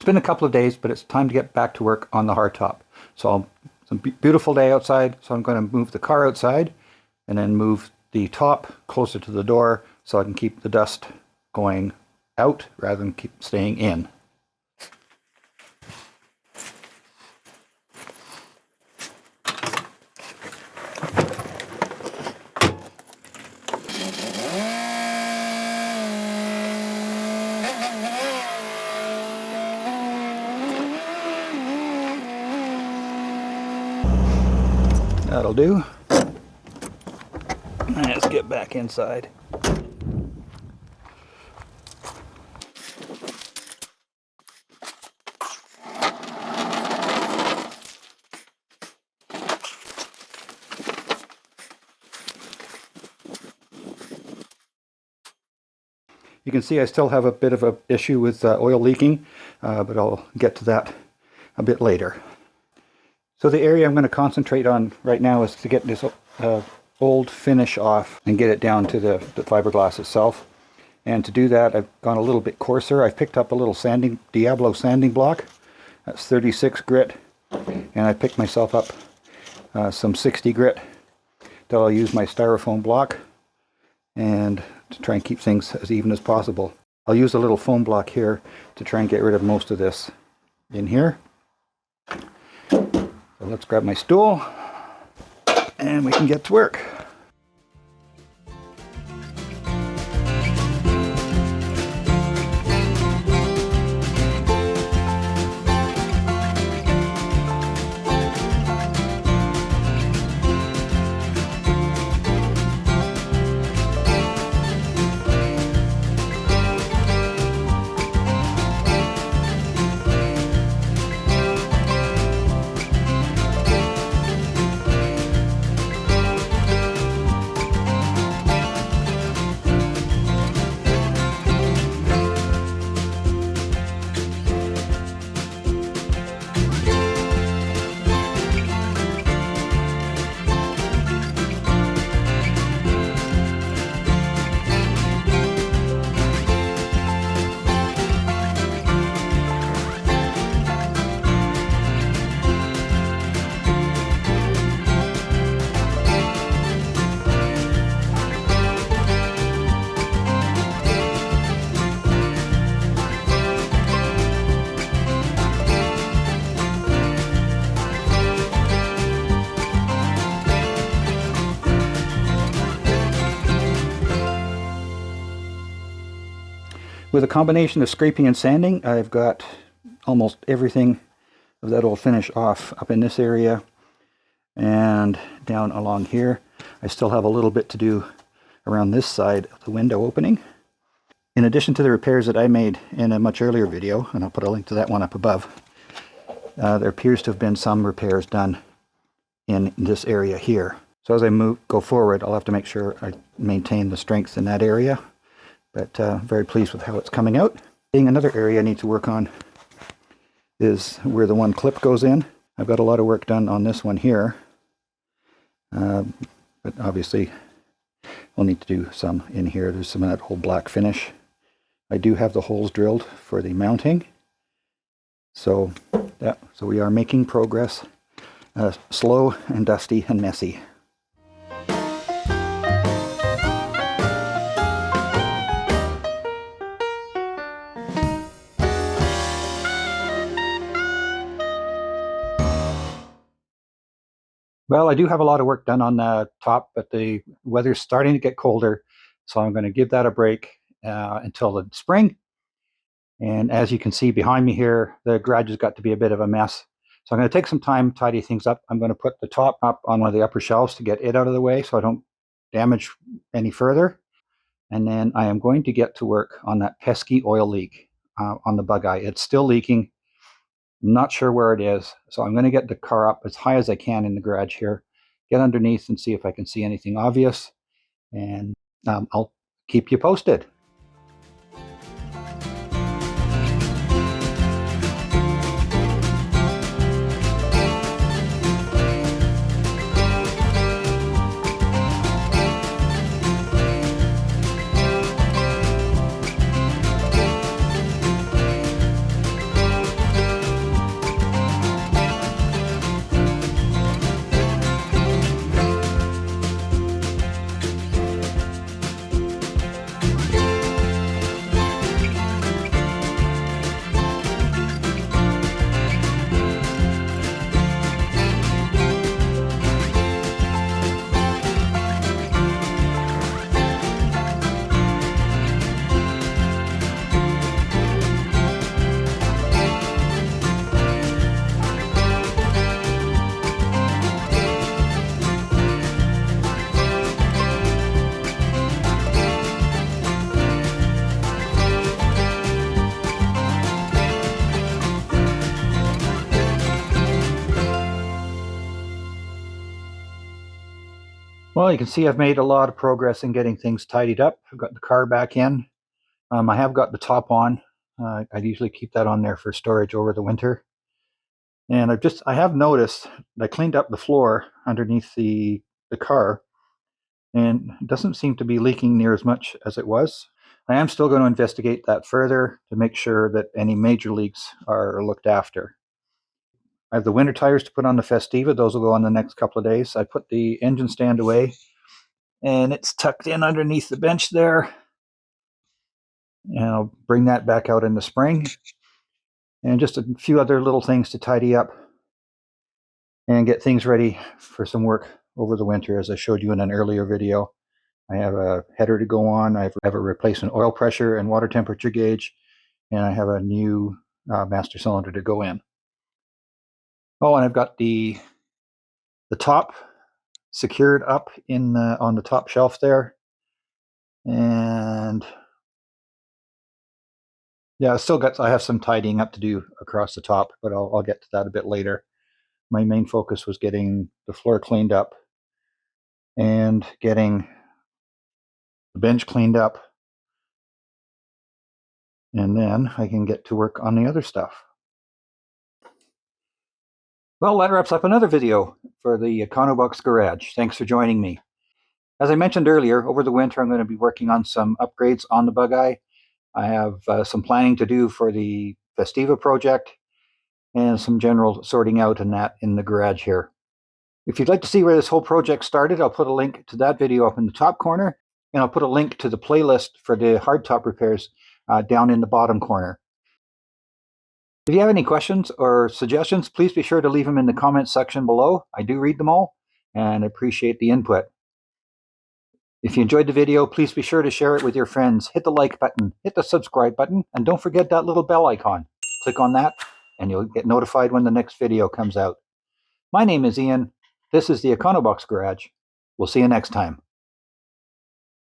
been a couple of days, but it's time to get back to work on the hardtop. So it's a beautiful day outside, so I'm going to move the car outside and then move the top closer to the door so I can keep the dust going out rather than keep staying in. That'll do. Let's get back inside. You can see I still have a bit of an issue with oil leaking, but I'll get to that a bit later. So the area I'm going to concentrate on right now is to get this old finish off and get it down to the fiberglass itself. And to do that, I've gone a little bit coarser. I've picked up a little Diablo sanding block. That's 36 grit. And I picked myself up some 60 grit that I'll use my styrofoam block and to try and keep things as even as possible. I'll use a little foam block here to try and get rid of most of this in here. So let's grab my stool and we can get to work. With a combination of scraping and sanding, I've got almost everything of that old finish off up in this area and down along here. I still have a little bit to do around this side of the window opening. In addition to the repairs that I made in a much earlier video, and I'll put a link to that one up above, there appears to have been some repairs done in this area here. So as I go forward, I'll have to make sure I maintain the strength in that area. But very pleased with how it's coming out. Another area I need to work on is where the one clip goes in. I've got a lot of work done on this one here. But obviously we'll need to do some in here. There's some of that whole black finish. I do have the holes drilled for the mounting. So yeah, so we are making progress. Slow and dusty and messy. Well, I do have a lot of work done on the top, but the weather's starting to get colder, so I'm going to give that a break until the spring. And as you can see behind me here, the garage has got to be a bit of a mess. So I'm going to take some time, tidy things up. I'm going to put the top up on one of the upper shelves to get it out of the way so I don't damage any further. And then I am going to get to work on that pesky oil leak on the Bugeye. It's still leaking. I'm not sure where it is, so I'm going to get the car up as high as I can in the garage here, get underneath and see if I can see anything obvious, and I'll keep you posted. Well, you can see I've made a lot of progress in getting things tidied up. I've got the car back in. I have got the top on. I'd usually keep that on there for storage over the winter. And I have noticed I cleaned up the floor underneath the car, and it doesn't seem to be leaking near as much as it was. I am still going to investigate that further to make sure that any major leaks are looked after. I have the winter tires to put on the Festiva. Those will go on the next couple of days. I put the engine stand away, and it's tucked in underneath the bench there. And I'll bring that back out in the spring. And just a few other little things to tidy up and get things ready for some work over the winter, as I showed you in an earlier video. I have a header to go on. I have a replacement oil pressure and water temperature gauge, and I have a new master cylinder to go in. Oh, and I've got the top secured up on the top shelf there. And yeah, I have some tidying up to do across the top, but I'll get to that a bit later. My main focus was getting the floor cleaned up and getting the bench cleaned up, and then I can get to work on the other stuff. Well, that wraps up another video for the Econobox garage. Thanks for joining me. As I mentioned earlier, over the winter I'm going to be working on some upgrades on the Bugeye. I have some planning to do for the Festiva project and some general sorting out and that in the garage here. If you'd like to see where this whole project started, I'll put a link to that video up in the top corner, and I'll put a link to the playlist for the hardtop repairs down in the bottom corner. If you have any questions or suggestions, please be sure to leave them in the comments section below. I do read them all and appreciate the input. If you enjoyed the video, please be sure to share it with your friends. Hit the like button, hit the subscribe button, and don't forget that little bell icon. Click on that and you'll get notified when the next video comes out. My name is Ian. This is the Econobox Garage. We'll see you next time.